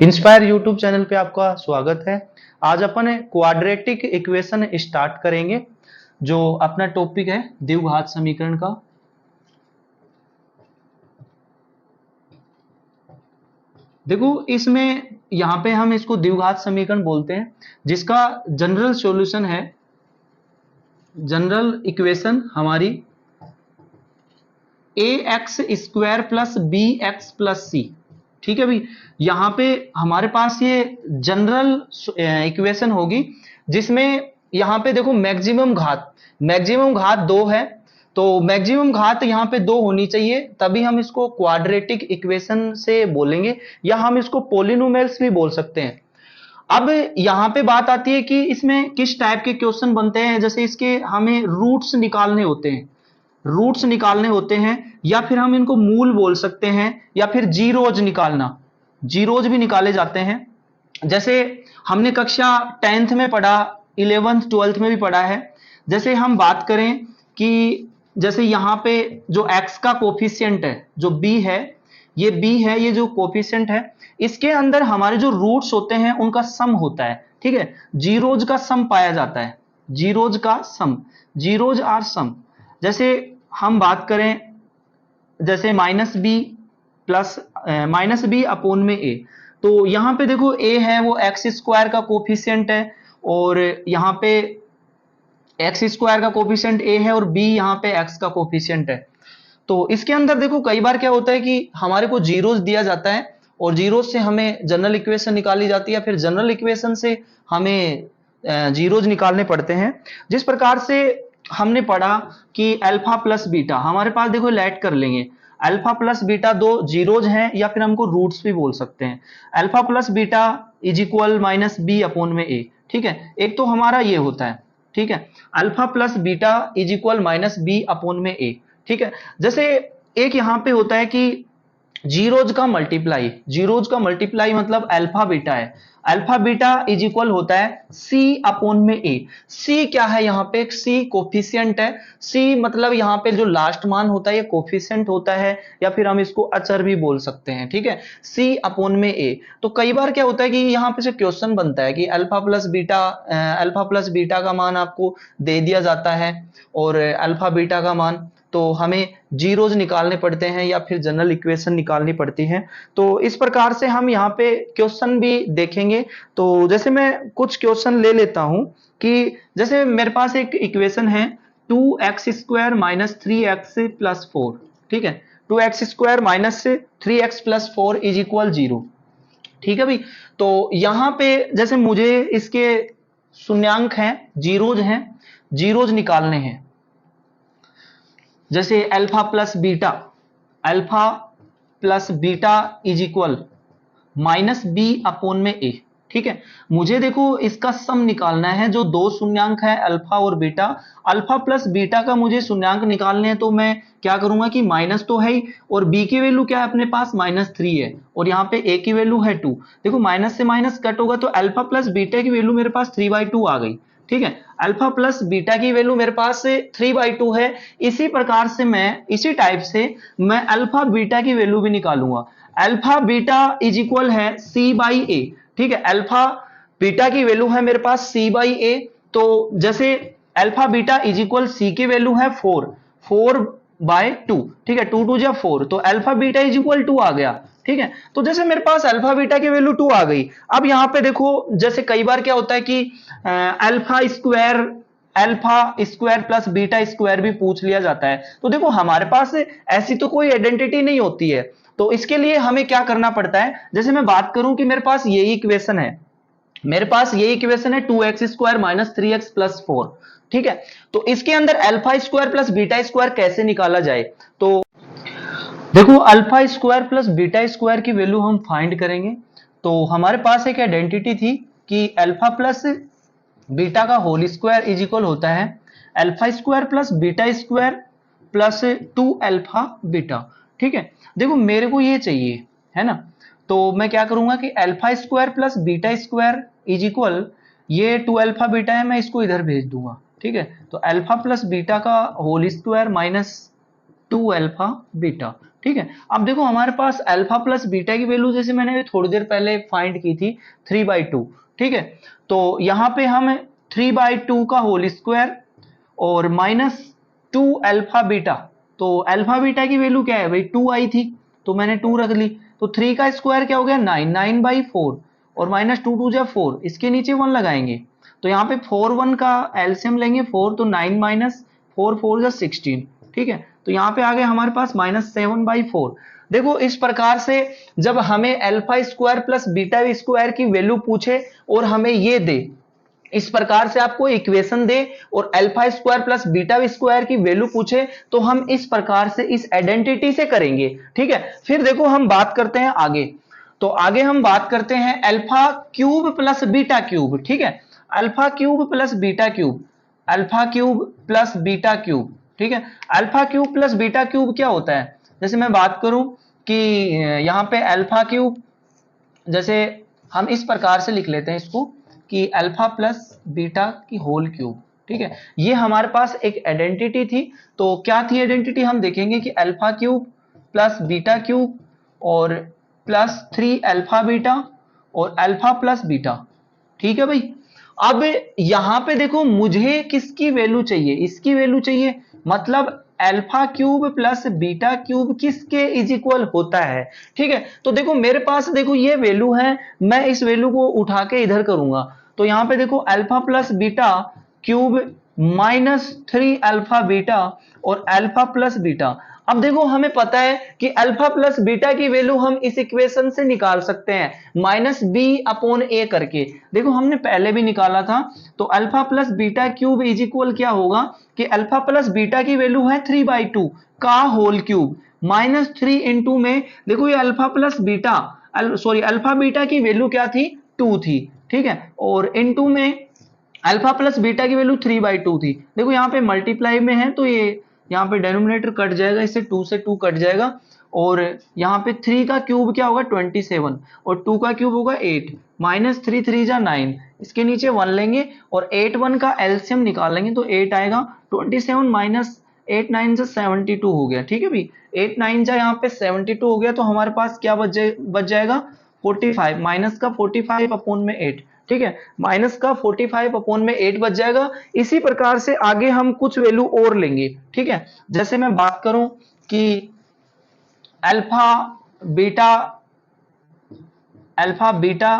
Inspire YouTube channel पे आपका स्वागत है। आज अपन क्वाड्रेटिक इक्वेशन स्टार्ट करेंगे। जो अपना टॉपिक है द्विघात समीकरण का। देखो इसमें यहाँ पे हम इसको द्विघात समीकरण बोलते हैं, जिसका जनरल सॉल्यूशन है, जनरल इक्वेशन हमारी a x square plus b x plus c. ठीक है भाई, यहाँ पे हमारे पास ये जनरल इक्वेशन होगी, जिसमें यहाँ पे देखो मैक्सिमम घात दो है। तो मैक्सिमम घात यहाँ पे दो होनी चाहिए, तभी हम इसको क्वाड्रेटिक इक्वेशन से बोलेंगे, या हम इसको पोलिनोमियल्स भी बोल सकते हैं। अब यहाँ पे बात आती है कि इसमें किस टाइप के क्वेश्चन बनते हैं। जैसे इसके हमें रूट्स निकालने होते हैं, या फिर हम इनको मूल बोल सकते हैं, या फिर जीरोज भी निकाले जाते हैं। जैसे हमने कक्षा 10th में पढ़ा, 11th 12th में भी पढ़ा है। जैसे हम बात करें कि जैसे यहाँ पे जो x का कोफिशिएंट है, जो b है, ये जो कोफिशिएंट है, इसके अंदर हमारे जो रूट्स होते हैं उनका सम होता है। ठीक है, जीरोज का सम पाया जाता है, जीरोज आर सम। जैसे हम बात करें, जैसे माइनस बी अपॉन में ए, तो यहां पे देखो ए है वो एक्स स्क्वायर का कोफिशिएंट है, और यहां पे एक्स स्क्वायर का कोफिशिएंट ए है, और बी यहां पे एक्स का कोफिशिएंट है। तो इसके अंदर देखो कई बार क्या होता है कि हमारे को जीरोज दिया जाता है, और जीरोज से हमें जनरल इक्वेशन निकाली जाती है, फिर जनरल इक्वेशन से हमें जीरोज निकालने पड़ते हैं। जिस प्रकार से हमने पढ़ा कि अल्फा प्लस बीटा, हमारे पास देखो लेट कर लेंगे, अल्फा प्लस बीटा दो जीरोज हैं, या फिर हमको रूट्स भी बोल सकते हैं। Alpha plus beta is equal minus B upon में ए। ठीक है, एक तो हमारा ये होता है। ठीक है, alpha plus beta is equal minus B upon में ए। ठीक है, जैसे एक यहां पे होता है कि जीरोज का मल्टीप्लाई मतलब अल्फा बीटा है। अल्फा बीटा इज इक्वल होता है सी अपॉन में ए। सी क्या है, यहाँ पे सी कोफिशिएंट है। सी मतलब यहाँ पे जो लास्ट मान होता है ये कोफिशिएंट होता है, या फिर हम इसको अचर भी बोल सकते हैं। ठीक है, सी अपॉन में ए। तो कई बार क्या होता है कि यहाँ पे से क्वेश्चन बनता है कि अल्फा प्लस बीटा का मान आपको दे दिया जाता है, और अल्फा बीटा का मान, तो हमें जीरोज निकालने पड़ते हैं, या फिर जनरल इक्वेशन निकालनी पड़ती है। तो इस प्रकार से हम यहाँ पे क्वेश्चन भी देखेंगे। तो जैसे मैं कुछ क्वेश्चन ले लेता हूं कि जैसे मेरे पास एक इक्वेशन है 2x² माइनस 3x प्लस 4। ठीक है, 2x² minus 3x plus 4 is equal 0। ठीक है भाई, तो यहां पे जैसे मुझे इसके शून्यांक हैं, जीरोज निकालने हैं। जैसे alpha plus beta is equal minus B upon में ए। ठीक है, मुझे देखो इसका सम निकालना है, जो दो शून्यांक है अल्फा और बीटा। अल्फा प्लस बीटा का मुझे शून्यांक निकालने हैं, तो मैं क्या करूंगा कि माइनस तो है ही, और बी की वैल्यू क्या है अपने पास -3 है, और यहाँ पे ए की वैल्यू है 2। देखो माइनस से माइनस कट होगा, तो अल्फा प्लस बीटा की वैल्यू मेरे पास 3/2 आ गई। ठीक है, अल्फा प्लस बीटा की वैल्यू मेरे पास 3/2 है। इसी टाइप से मैं अल्फा बीटा की वैल्यू भी निकालूंगा। अल्फा बीटा इज इक्वल है C/A। ठीक है, अल्फा बीटा की वैल्यू है मेरे पास C/A। तो जैसे alpha beta is equal C की वैल्यू है 4/2। ठीक है, 2 2 जा 4, तो अल्फा बीटा इज इक्वल 2 आ गया। ठीक है, तो जैसे मेरे पास अल्फा बीटा की वैल्यू 2 आ गई। अब यहां पे देखो, जैसे कई बार क्या होता है कि alpha square plus beta square भी पूछ लिया जाता है। तो देखो हमारे पास ऐसी तो कोई आइडेंटिटी नहीं होती है, तो इसके लिए हमें क्या करना पड़ता है। जैसे मैं बात करूं कि मेरे पास यही इक्वेशन है, 2x² माइनस 3x प्लस 4। ठीक है, तो इसके अंदर alpha square plus beta square कैसे निकाला जाए। तो देखो alpha square plus beta square की वैल्यू हम फाइंड करेंगे। तो हमारे पास एक आइडेंटिटी थी कि अल्फा प्लस बीटा का होल स्क्वायर इज इक्वल होता है alpha square plus beta square plus 2 alpha beta. ठीक है, देखो मेरे को ये चाहिए, है ना, तो मैं क्या करूंगा कि alpha square plus beta square is equal, ये 2 अल्फा बीटा है, मैं इसको इधर भेज दूंगा। ठीक है, तो अल्फा प्लस बीटा का whole square minus 2 alpha beta. ठीक है, अब देखो हमारे पास अल्फा प्लस बीटा की वैल्यू जैसे मैंने थोड़ी देर पहले फाइंड की थी 3/2। ठीक है, तो यहां पे हम 3/2 का होल स्क्वायर और -2 अल्फा बीटा। तो अल्फा बीटा की वैल्यू क्या है भाई, 2 आई थी, तो मैंने 2 रख ली। तो 3 का स्क्वायर क्या हो गया 9, 9/4 और -2 2 जा 4, इसके नीचे 1 लगाएंगे तो यहाँ पे 4 1 का एलसीएम लेंगे 4, तो 9 -4 4 जा 16। ठीक है, तो यहाँ पे आ गया हमारे पास -7/4। देखो इस प्रकार से जब हमें alpha square plus beta square की वैल्यू पूछे और हमें ये दे, इस प्रकार से आपको इक्वेशन दे और alpha square plus beta square की वैल्यू पूछे, तो हम इस प्रकार से इस आइडेंटिटी से करेंगे। ठीक है, फिर देखो हम बात करते हैं आगे। तो आगे हम बात करते हैं alpha cube plus beta cube. ठीक है, alpha cube plus beta cube, alpha cube plus beta cube. ठीक है, alpha cube plus beta cube क्या होता है, जैसे मैं बात करूं कि यहां पे अल्फा क्यूब, जैसे हम इस प्रकार से लिख लेते हैं इसको कि अल्फा प्लस बीटा की होल क्यूब। ठीक है, ये हमारे पास एक आइडेंटिटी थी। तो क्या थी आइडेंटिटी, हम देखेंगे कि alpha cube plus beta cube और प्लस 3 अल्फा बीटा और अल्फा प्लस बीटा। ठीक है भाई, अब यहां पे देखो मुझे किसकी वैल्यू चाहिए, इसकी वैल्यू चाहिए, मतलब alpha cube plus beta cube किसके इज इक्वल होता है। ठीक है, तो देखो मेरे पास देखो ये वैल्यू है, मैं इस वैल्यू को उठा के इधर करूंगा, तो यहां पे देखो alpha plus beta cube -3 alpha beta और अल्फा प्लस बीटा। अब देखो हमें पता है कि अल्फा प्लस बीटा की वैल्यू हम इस इक्वेशन से निकाल सकते हैं -b/a करके। देखो हमने पहले भी निकाला था। तो alpha plus beta cube is equal क्या होगा कि अल्फा प्लस बीटा की वैल्यू है 3/2 का होल क्यूब -3 इंटू में, देखो ये alpha plus beta, sorry alpha beta की वैल्यू क्या थी 2 थी। ठीक है, और इंटू में अल्फा प्लस बीटा की वैल्यू 3/2 थी। देखो यहाँ पे मल्टीप्लाई में है तो ये यहाँ पे डिनोमिनेटर कट जाएगा, इससे 2 से 2 कट जाएगा, और यहाँ पे 3 का क्यूब क्या होगा 27 और 2 का क्यूब होगा 8, -3 3 जा 9, इसके नीचे 1 लेंगे और 8 1 का एलसीएम निकालेंगे तो 8 आएगा, 27 - 8 9 जा 72 हो गया। ठीक है भाई, 8 9 जा यहाँ पे 72 हो गया, तो हमारे पास क्या बच जाएगा 45, माइनस का 45 अपॉन में 8। ठीक है, माइनस का 45 अपॉन में 8 बच जाएगा। इसी प्रकार से आगे हम कुछ वैल्यू और लेंगे। ठीक है, जैसे मैं बात करूं कि अल्फा बीटा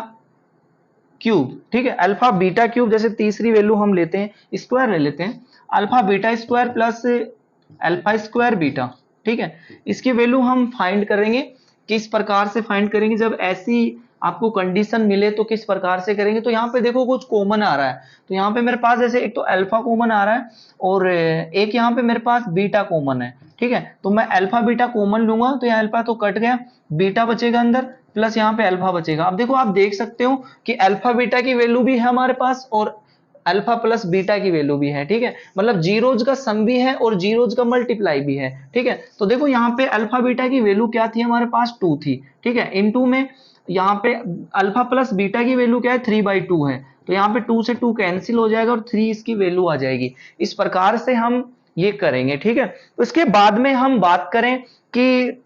क्यूब। ठीक है, अल्फा बीटा क्यूब, जैसे तीसरी वैल्यू हम लेते हैं स्क्वायर ले लेते हैं, alpha beta square plus alpha square beta. ठीक है, इसकी वैल्यू हम फाइंड करेंगे, किस प्रकार से फाइंड करेंगे, जब ऐसी आपको कंडीशन मिले तो किस प्रकार से करेंगे। तो यहाँ पे देखो कुछ कॉमन आ रहा है, तो यहाँ पे मेरे पास जैसे एक तो अल्फा कॉमन आ रहा है और एक यहाँ पे मेरे पास बीटा कॉमन है। ठीक है, तो मैं अल्फा बीटा कॉमन लूंगा तो यहाँ अल्फा तो कट गया, बीटा बचेगा अंदर, प्लस यहाँ पे अल्फा बचेगा। अब देखो आप देख सकते हो कि अल्फा बीटा की वैल्यू भी है हमारे पास और अल्फा प्लस बीटा की वैल्यू भी है। ठीक है, मतलब जीरोज का सम भी है और जीरोज का मल्टीप्लाई भी है। ठीक है, तो देखो यहाँ पे अल्फा बीटा की वैल्यू क्या थी हमारे पास 2 थी। ठीक है, इनटू में यहाँ पे अल्फा प्लस बीटा की वैल्यू क्या है 3/2 है, तो यहाँ पे 2 से 2 कैंसिल हो जाएगा और 3 इसकी वैल्यू आ जाएगी। इस प्रकार से हम ये करेंगे। ठीक है, तो इसके बाद में हम बात करें कि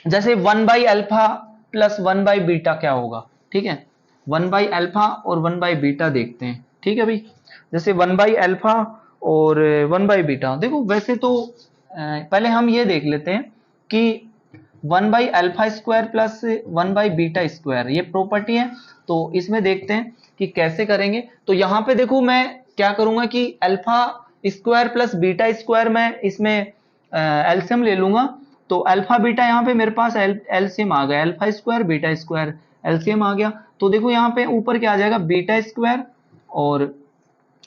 जैसे 1/अल्फा प्लस 1/बीटा क्या होगा। ठीक है, 1/अल्फा और 1/बीटा देखते हैं। ठीक है भाई, जैसे 1/अल्फा और 1/बीटा, देखो वैसे तो पहले हम ये देख लेते हैं कि 1/अल्फा स्क्वायर प्लस 1/बीटा स्क्वायर ये प्रॉपर्टी है, तो इसमें देखते हैं कि कैसे करेंगे। तो यहाँ पे देखो मैं क्या करूंगा कि alpha square plus beta square मैं इसमें एलसीएम ले लूंगा। तो अल्फा बीटा यहाँ पे मेरे पास एलसीएम आ गया, alpha square beta square LCM आ गया। तो देखो यहाँ पे ऊपर क्या आ जाएगा बीटा स्क्वायर और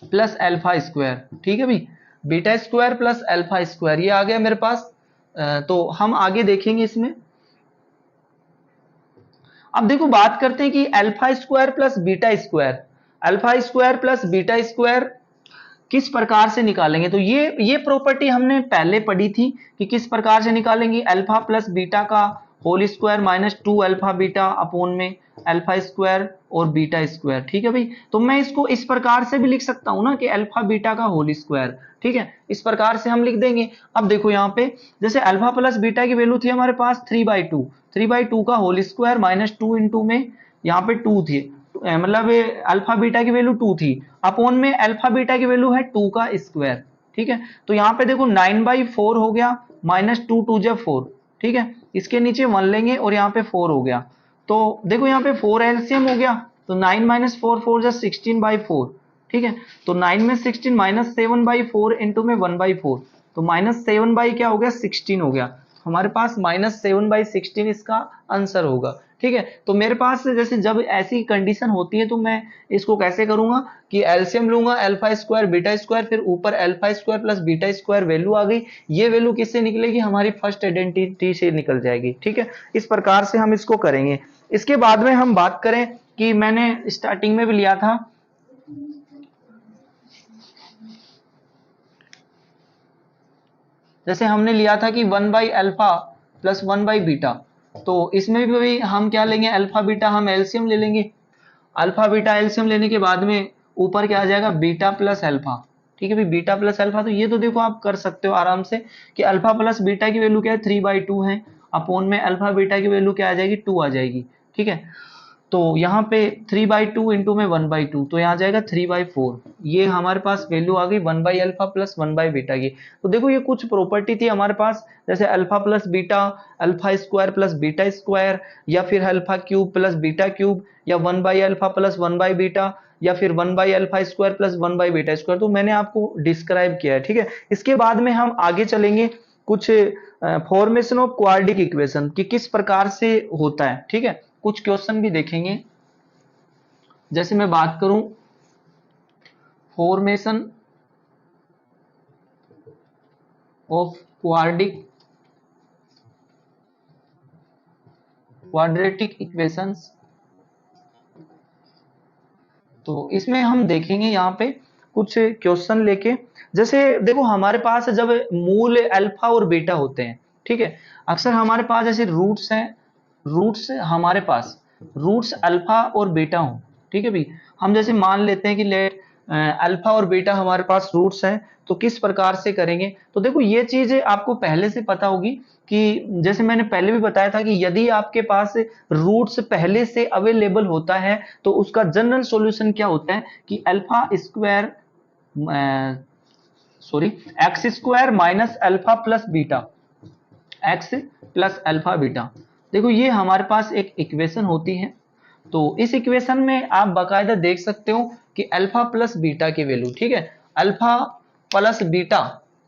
प्लस अल्फा स्क्वायर। ठीक है भाई, beta square plus alpha square ये आ गया मेरे पास। तो हम आगे देखेंगे इसमें। अब देखो बात करते हैं कि alpha square plus beta square, alpha square plus beta square किस प्रकार से निकालेंगे। तो ये प्रॉपर्टी हमने पहले पढ़ी थी कि किस प्रकार से निकालेंगे, अल्फा प्लस बीटा का whole square minus 2 alpha beta upon में अल्फा स्क्वायर और बीटा स्क्वायर। ठीक है भाई, तो मैं इसको इस प्रकार से भी लिख सकता हूं ना कि अल्फा बीटा का होल स्क्वायर। ठीक है, इस प्रकार से हम लिख देंगे। अब देखो यहाँ पे जैसे अल्फा प्लस बीटा की वैल्यू थी हमारे पास 3/2, 3/2 का होल स्क्वायर माइनस 2 इंटू में यहाँ पे 2 थी, मतलब अल्फा बीटा की वैल्यू 2 थी, अपॉन में अल्फा बीटा की वैल्यू है 2 का स्क्वायर। ठीक है, तो यहाँ पे देखो 9/4 हो गया, माइनस 2 2 जा 4। ठीक है, इसके नीचे 1 लेंगे और यहाँ पे 4 हो गया, तो देखो यहाँ पे 4 एलसीएम हो गया, तो 9 माइनस 4 4 जा 16/4। ठीक है, तो 9 में 16 माइनस 7/4 इंटू में 1/4, तो माइनस 7 बाई क्या हो गया 16 हो गया, हमारे पास माइनस 7/16 इसका आंसर होगा। ठीक है, तो मेरे पास जैसे जब ऐसी कंडीशन होती है तो मैं इसको कैसे करूंगा कि एलसीएम लूंगा अल्फा स्क्वायर बीटा स्क्वायर, फिर ऊपर alpha square plus beta square value आ गई, ये वैल्यू किससे निकलेगी, हमारी फर्स्ट आइडेंटिटी से निकल जाएगी। ठीक है, इस प्रकार से हम इसको करेंगे। इसके बाद में हम बात करें कि मैंने स्टार्टिंग में भी लिया था, जैसे हमने लिया था कि 1/अल्फा प्लस 1/बीटा, तो इसमें भी हम क्या लेंगे, अल्फा बीटा हम एलसीएम ले लेंगे। अल्फा बीटा एलसीएम लेने के बाद में ऊपर क्या आ जाएगा, बीटा प्लस अल्फा। ठीक है भाई, बीटा प्लस अल्फा, तो ये तो देखो आप कर सकते हो आराम से कि अल्फा प्लस बीटा की वैल्यू क्या है 3/2 है, अपॉन में अल्फा बीटा की वैल्यू क्या आ जाएगी 2 आ जाएगी। ठीक है, तो यहाँ पे 3/2 इंटू में 1/2, तो यहाँ जाएगा 3/4, ये हमारे पास वैल्यू आ गई 1/अल्फा प्लस 1/बीटा की। तो देखो ये कुछ प्रॉपर्टी थी हमारे पास, जैसे alpha plus beta, alpha square plus beta square, या फिर alpha cube plus beta cube, या 1/अल्फा प्लस 1/बीटा, या फिर 1/अल्फा स्क्वायर प्लस 1/बीटा स्क्वायर, तो मैंने आपको डिस्क्राइब किया है। ठीक है, इसके बाद में हम आगे चलेंगे कुछ फॉर्मेशन ऑफ क्वाड्रेटिक इक्वेशन कि किस प्रकार से होता है। ठीक है, कुछ क्वेश्चन भी देखेंगे। जैसे मैं बात करूं फॉर्मेशन ऑफ क्वाड्रेटिक इक्वेशंस, तो इसमें हम देखेंगे यहाँ पे कुछ क्वेश्चन लेके। जैसे देखो हमारे पास जब मूल अल्फा और बीटा होते हैं, ठीक है, अक्सर हमारे पास जैसे रूट्स हैं, रूट्स हमारे पास रूट्स अल्फा और बीटा हो। ठीक है भाई, हम जैसे मान लेते हैं कि लेट अल्फा और बीटा हमारे पास रूट्स हैं, तो किस प्रकार से करेंगे, तो देखो ये चीज आपको पहले से पता होगी कि जैसे मैंने पहले भी बताया था कि यदि आपके पास रूट्स पहले से अवेलेबल होता है तो उसका जनरल सॉल्यूशन क्या होता है कि alpha square sorry x square minus alpha plus beta, x plus alpha beta. देखो ये हमारे पास एक इक्वेशन होती है, तो इस इक्वेशन में आप बाकायदा देख सकते हो कि अल्फा प्लस बीटा की वैल्यू, ठीक है, अल्फा प्लस बीटा,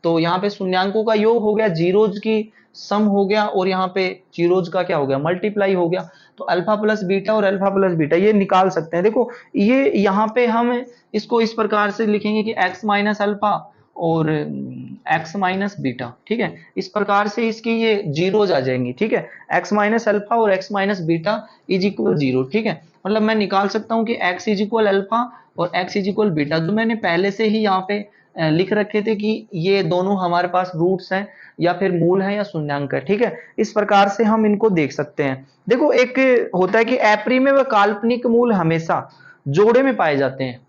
तो यहाँ पे शून्यांकों का योग हो गया, जीरोज की सम हो गया, और यहाँ पे जीरोज का क्या हो गया मल्टीप्लाई हो गया, तो अल्फा प्लस बीटा और अल्फा प्लस बीटा ये निकाल सकते हैं। देखो ये यहाँ पे हम इसको इस प्रकार से लिखेंगे कि x माइनस अल्फा और x माइनस बीटा। ठीक है, इस प्रकार से इसकी ये जीरोज आ जाएंगी। ठीक है, x माइनस अल्फा और x minus beta is equal 0। ठीक है, मतलब मैं निकाल सकता हूँ कि x इज इक्वल अल्फा और x इज इक्वल बीटा, जो मैंने पहले से ही यहाँ पे लिख रखे थे कि ये दोनों हमारे पास रूट्स हैं या फिर मूल है या शून्यांक है। ठीक है, इस प्रकार से हम इनको देख सकते हैं। देखो एक होता है कि अपरिमेय व काल्पनिक मूल हमेशा जोड़े में पाए जाते हैं।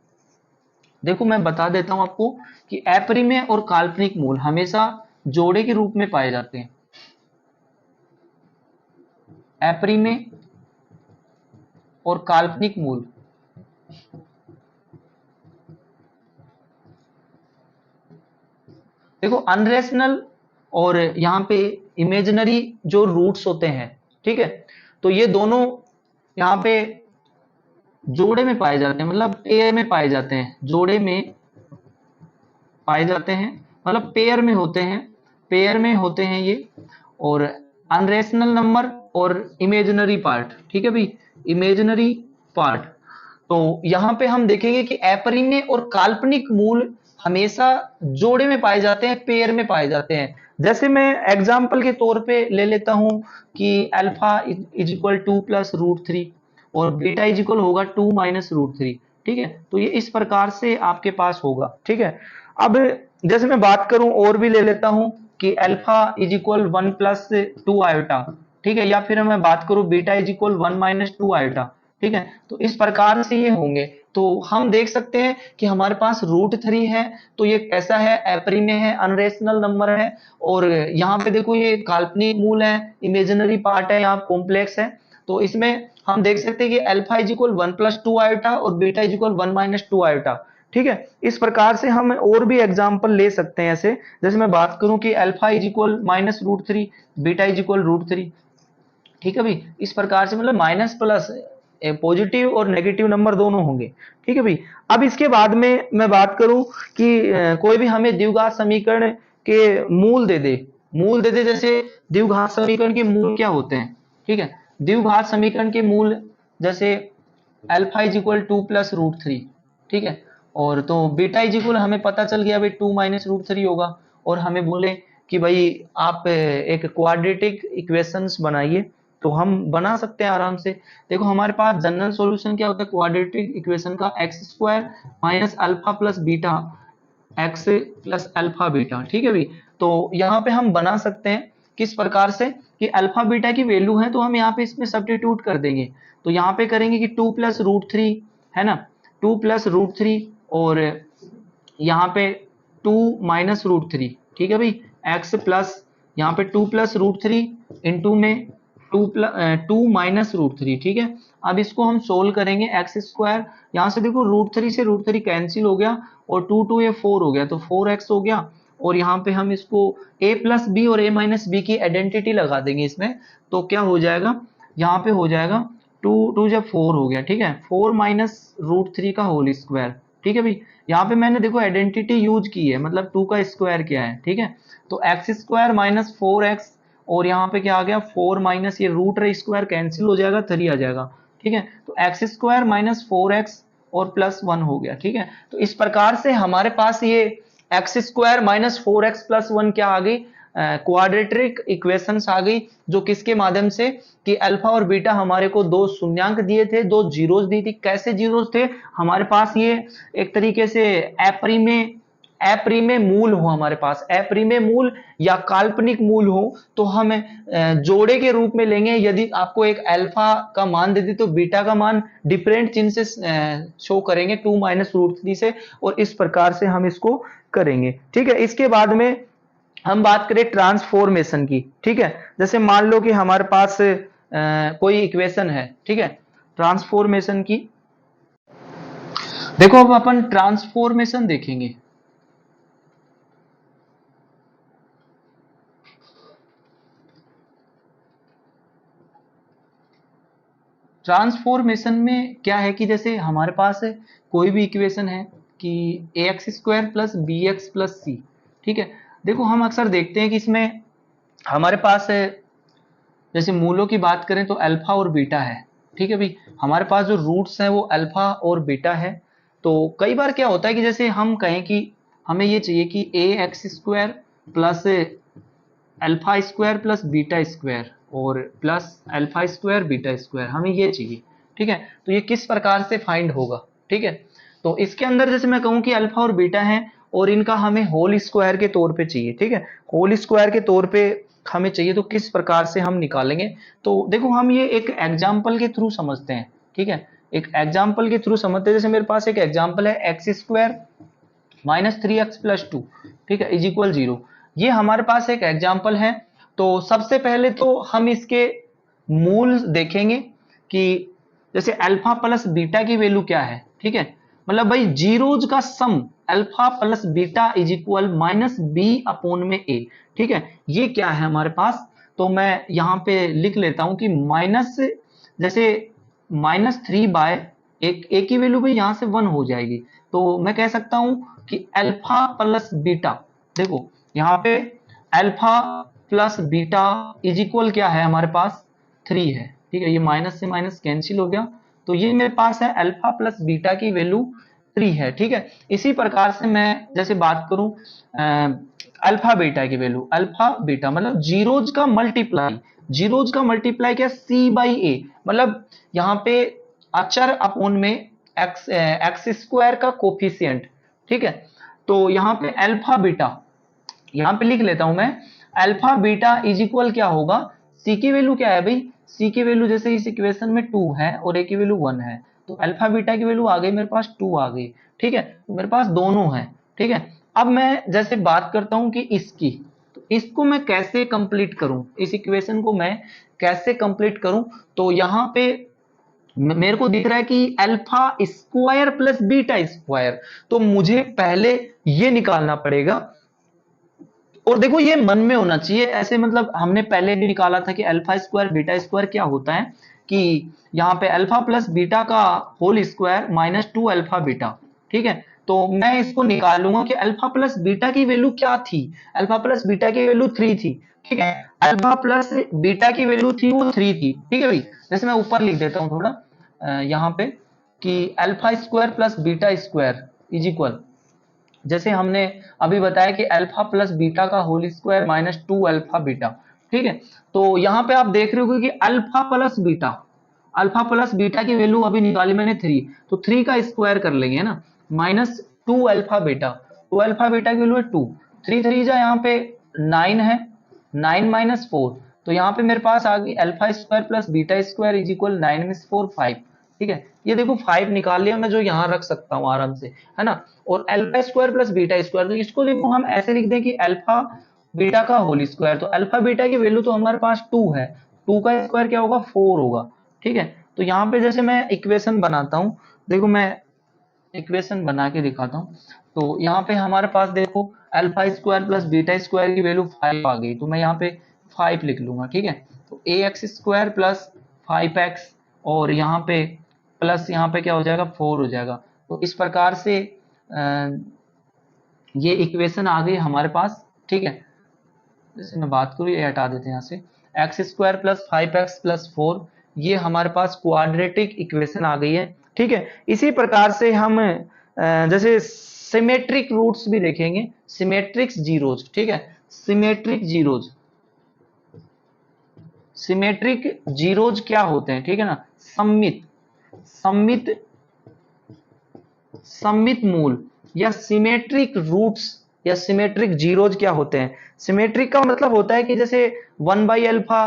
देखो मैं बता देता हूं आपको कि अपरिमेय और काल्पनिक मूल हमेशा जोड़े के रूप में पाए जाते हैं। अपरिमेय और काल्पनिक मूल देखो अनरेशनल और यहाँ पे इमेजिनरी जो रूट्स होते हैं, ठीक है, तो ये दोनों यहाँ पे जोड़े में पाए जाते हैं, मतलब पेयर में पाए जाते हैं, जोड़े में पाए जाते हैं, मतलब पेयर में होते हैं, पेयर में होते हैं ये, और अनरेशनल नंबर और इमेजिनरी पार्ट। ठीक है भाई, इमेजिनरी पार्ट, तो यहां पे हम देखेंगे कि अपरिमेय और काल्पनिक मूल हमेशा जोड़े में पाए जाते हैं, पेयर में पाए जाते हैं। जैसे मैं एग्जांपल के तौर पे ले लेता हूं कि अल्फा इज इक्वल 2 प्लस √3 और बीटा इज इक्वल होगा 2 माइनस √3। ठीक है, तो ये इस प्रकार से आपके पास होगा। ठीक है, अब जैसे मैं बात करूं और भी ले लेता हूं कि alpha is equal 1 plus 2 iota. ठीक है, या फिर मैं बात करूं बीटा इज इक्वल 1-2 आयोटा, ठीक है, तो इस प्रकार से ये होंगे। तो हम देख सकते हैं कि हमारे पास √3 है, तो ये कैसा है, एपरी में है, अनरेशनल नंबर है। और यहाँ पे देखो ये काल्पनिक मूल है, इमेजिनरी पार्ट है, यहाँ कॉम्प्लेक्स है। तो इसमें हम देख सकते हैं कि अल्फा इज इक्वल 1+2 आयोटा और बीटा इज इक्वल 1-2 आयोटा, ठीक है। इस प्रकार से हम और भी एग्जाम्पल ले सकते हैं ऐसे, जैसे मैं बात करूं कि alpha is equal -√3, beta is equal √3, ठीक है भाई। इस प्रकार से मतलब माइनस प्लस पॉजिटिव और नेगेटिव नंबर दोनों होंगे, ठीक है भाई। अब इसके बाद में मैं बात करूं कि कोई भी हमें द्विघात समीकरण के मूल दे दे, जैसे द्विघात समीकरण के मूल क्या होते हैं, ठीक है। द्विघात समीकरण के मूल जैसे अल्फा इज इक्वल 2+√3, ठीक है। और तो बीटा इज इक्वल हमें पता चल गया भाई 2-√3 होगा। और हमें बोले कि भाई आप एक क्वाड्रेटिक इक्वेशंस बनाइए, तो हम बना सकते हैं आराम से। देखो हमारे पास जनरल सॉल्यूशन क्या होता है क्वाड्रेटिक इक्वेशन का, x² minus alpha plus beta x plus alpha beta, ठीक है भाई। तो यहाँ पे हम बना सकते हैं किस प्रकार से कि अल्फा बीटा की वैल्यू है, तो हम यहाँ पे इसमें सब्स्टिट्यूट कर देंगे। तो यहाँ पे करेंगे कि 2+√3 है ना, 2+√3 और यहाँ पे 2-√3, ठीक है भाई, x प्लस यहाँ पे 2+√3 इंटू में 2-√3, ठीक है। अब इसको हम सोल्व करेंगे, x², यहाँ से देखो √3 से √3 कैंसिल हो गया और 2 ये 4 हो गया, तो 4x हो गया। और यहाँ पे हम इसको a प्लस बी और a माइनस बी की आइडेंटिटी लगा देंगे इसमें, तो क्या हो जाएगा, यहाँ पे हो जाएगा 2 जब 4 हो गया, ठीक है, 4-√3 का होल स्क्वायर, ठीक है भाई। यहाँ पे मैंने देखो आइडेंटिटी यूज की है, मतलब 2 का स्क्वायर क्या है, ठीक है। तो x² माइनस 4x और यहाँ पे क्या आ गया 4 माइनस ये रूट स्क्वायर कैंसिल हो जाएगा, 3 आ जाएगा, ठीक है। तो x² माइनस 4x और +1 हो गया, ठीक है। तो इस प्रकार से हमारे पास ये x² माइनस 4x प्लस 1 क्या आ गई, क्वाड्रेटिक इक्वेशंस आ गई, जो किसके माध्यम से कि अल्फा और बीटा हमारे को दो शून्यांक दिए थे, दो जीरोस दी थी। कैसे जीरोस थे, हमारे पास ये एक तरीके से अप्रिमेय मूल हो, हमारे पास अप्रिमेय मूल या काल्पनिक मूल हो, तो हम जोड़े के रूप में लेंगे। यदि आपको एक अल्फा का मान दे दी तो बीटा का मान डिफरेंट चिन्ह से शो करेंगे 2-√3 से, और इस प्रकार से हम इसको करेंगे, ठीक है। इसके बाद में हम बात करें ट्रांसफॉर्मेशन की, ठीक है। जैसे मान लो कि हमारे पास कोई इक्वेशन है, ठीक है, ट्रांसफॉर्मेशन की। देखो अब अपन ट्रांसफॉर्मेशन देखेंगे। ट्रांसफॉर्मेशन में क्या है कि जैसे हमारे पास कोई भी इक्वेशन है कि ax² plus bx plus c, ठीक है। देखो हम अक्सर देखते हैं कि इसमें हमारे पास जैसे मूलों की बात करें तो अल्फा और बीटा है, ठीक है भाई। हमारे पास जो रूट्स हैं वो अल्फा और बीटा है। तो कई बार क्या होता है कि जैसे हम कहें कि हमें ये चाहिए कि ax² प्लस अल्फा² प्लस बीटा² और प्लस अल्फा² बीटा², हमें ये चाहिए, ठीक है। तो ये किस प्रकार से फाइंड होगा, ठीक है। तो इसके अंदर जैसे मैं कहूं कि अल्फा और बीटा है और इनका हमें होल स्क्वायर के तौर पे चाहिए, ठीक है, होल स्क्वायर के तौर पे हमें चाहिए, तो किस प्रकार से हम निकालेंगे। तो देखो हम ये एक एग्जाम्पल के थ्रू समझते हैं, ठीक है, एक एग्जाम्पल के थ्रू समझते हैं। जैसे मेरे पास एक एग्जाम्पल है x² माइनस 3x प्लस 2, ठीक है, इज इक्वल 0। ये हमारे पास एक एग्जाम्पल है। तो सबसे पहले तो हम इसके मूल देखेंगे कि जैसे अल्फा प्लस बीटा की वैल्यू क्या है, ठीक है, मतलब भाई जीरोज का sum alpha plus beta is equal -b/a, ठीक है, ये क्या है हमारे पास। तो मैं यहां पे लिख लेता हूं कि माइनस, जैसे -3 एक की वैल्यू भी यहां से 1 हो जाएगी, तो मैं कह सकता हूं कि अल्फा प्लस बीटा, देखो यहाँ पे alpha plus beta is equal क्या है हमारे पास 3 है, ठीक है, ये माइनस से माइनस कैंसिल हो गया, तो ये मेरे पास है अल्फा प्लस बीटा की वैल्यू 3 है, ठीक है। इसी प्रकार से मैं जैसे बात करूं अल्फा बीटा की वैल्यू, अल्फा बीटा मतलब जीरोज का मल्टीप्लाई क्या, c/a, मतलब यहाँ पे अचर अपोन में x² का कोफिशिएंट, ठीक है। तो यहाँ पे अल्फा बीटा, यहाँ पे लिख लेता हूं मैं, अल्फा बीटा इज इक्वल क्या होगा सी की वैल्यू क्या है भाई, सी की वैल्यू जैसे इस इक्वेशन में 2 है और ए की वैल्यू 1 है, तो अल्फा बीटा की वैल्यू आ गई मेरे पास 2 आ गई, ठीक है, तो मेरे पास दोनों है, ठीक है। अब मैं जैसे बात करता हूं कि इसकी, तो इसको मैं कैसे कंप्लीट करूं, इस इक्वेशन को मैं कैसे कंप्लीट करूं, तो यहां पे मेरे को दिख रहा है कि alpha square plus beta square, तो मुझे पहले ये निकालना पड़ेगा। और देखो ये मन में होना चाहिए ऐसे, मतलब हमने पहले भी निकाला था कि अल्फा स्क्वायर बीटा स्क्वायर क्या होता है, कि यहाँ पे अल्फा प्लस बीटा का whole square minus 2 alpha beta, ठीक है। तो मैं इसको निकालूंगा कि अल्फा प्लस बीटा की वैल्यू क्या थी, अल्फा प्लस बीटा की वैल्यू 3 थी, ठीक है, अल्फा प्लस बीटा की वैल्यू थी वो 3 थी, ठीक है भाई। जैसे मैं ऊपर लिख देता हूँ थोड़ा यहाँ पे, कि alpha square plus beta square is equal, जैसे हमने अभी बताया कि अल्फा प्लस बीटा का whole square minus 2 alpha beta, ठीक है। तो यहाँ पे आप देख रहे हो कि अल्फा प्लस बीटा की वैल्यू अभी निकाली मैंने 3, तो 3 का स्क्वायर कर लेंगे ना, minus 2 alpha beta, 2 alpha beta की वैल्यू है 2, 3 3 जा यहाँ पे 9 है, 9 माइनस 4, तो यहाँ पे मेरे पास आ गई alpha square plus beta square is equal 9 में 4 5, ठीक है। ये देखो 5 निकाल लिया मैं, जो यहाँ रख सकता हूँ आराम से, है ना। और alpha square plus beta square, तो इसको देखो हम ऐसे लिख दें कि अल्फा बीटा का होल स्क्वायर, तो अल्फा बीटा की वैल्यू तो हमारे पास 2 है, 2 का स्क्वायर क्या होगा 4 होगा, ठीक है। तो यहाँ पे जैसे मैं इक्वेशन बनाता हूँ, देखो मैं इक्वेशन बना के दिखाता हूँ। तो यहाँ पे हमारे पास देखो alpha square plus beta square की वैल्यू 5 आ गई, तो मैं यहाँ पे 5 लिख लूंगा, ठीक है। तो ए एक्स स्क्वायर प्लस 5x, और यहाँ पे प्लस यहाँ पे क्या हो जाएगा 4 हो जाएगा। तो इस प्रकार से ये इक्वेशन आ गई हमारे पास, ठीक है। जैसे मैं बात करूँ, ये हटा देते हैं यहाँ से, x square plus 5x plus 4, ये हमारे पास क्वाड्रेटिक इक्वेशन आ गई है, ठीक है। इसी प्रकार से हम जैसे सिमेट्रिक रूट्स भी देखेंगे, सिमेट्रिक्स जीरोज, ठीक है, सिमेट्रिक जीरोज, सिमेट्रिक जीरोज क्या होते हैं, ठीक है ना, सममित सममित सममित मूल या सिमेट्रिक रूट्स या सिमेट्रिक जीरोज क्या होते हैं। सिमेट्रिक का मतलब होता है कि जैसे 1 by alpha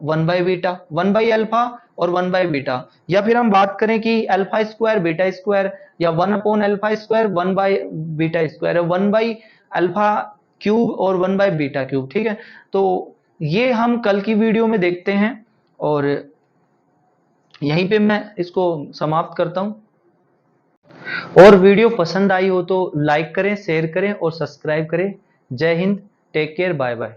1 by beta, 1 by alpha और 1 बाई बीटा, या फिर हम बात करें कि अल्फा स्क्वायर बीटा स्क्वायर, या 1 upon alpha square 1 by beta square, 1 by alpha cube और 1 बाई बीटा क्यूब, ठीक है। तो ये हम कल की वीडियो में देखते हैं, और यहीं पे मैं इसको समाप्त करता हूं। और वीडियो पसंद आई हो तो लाइक करें, शेयर करें और सब्सक्राइब करें। जय हिंद, टेक केयर, बाय बाय।